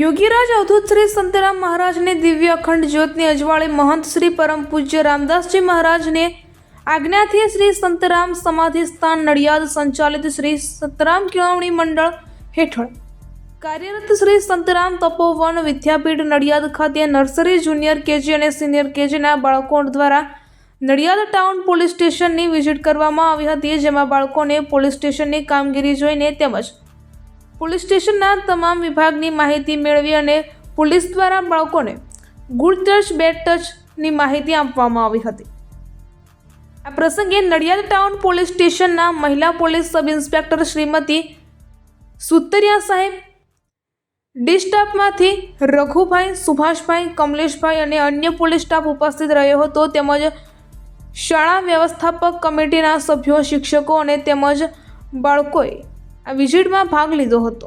યોગીરાજ અવધૂત શ્રી સંતરામ મહારાજની દિવ્ય અખંડ જ્યોતની અજવાળી મહંત શ્રી પરમ પૂજ્ય રામદાસજી મહારાજને આજ્ઞાથી શ્રી સંતરામ સમાધિ સ્થાન નડિયાદ સંચાલિત શ્રી સંતરામ કેળવણી મંડળ હેઠળ કાર્યરત શ્રી સંતરામ તપોવન વિદ્યાપીઠ નડિયાદ ખાતે નર્સરી જુનિયર કેજી અને સિનિયર કેજીના બાળકો દ્વારા નડિયાદ ટાઉન પોલીસ સ્ટેશનની વિઝિટ કરવામાં આવી હતી, જેમાં બાળકોને પોલીસ સ્ટેશનની કામગીરી જોઈને તેમજ પોલીસ સ્ટેશનના તમામ વિભાગની માહિતી મેળવી અને પોલીસ દ્વારા બાળકોને ગુડ ટચ બેડ ટચની માહિતી આપવામાં આવી હતી. આ પ્રસંગે નડિયાદ ટાઉન પોલીસ સ્ટેશનના મહિલા police sub inspector Shrimati Sutaria સાહેબ, ડી સ્ટાફમાંથી રઘુભાઈ, સુભાષભાઈ, કમલેશભાઈ અને અન્ય પોલીસ સ્ટાફ ઉપસ્થિત રહ્યો હતો. તેમજ શાળા વ્યવસ્થાપક કમિટીના સભ્યો, શિક્ષકો અને તેમજ બાળકોએ આ વિઝિટમાં ભાગ લીધો હતો.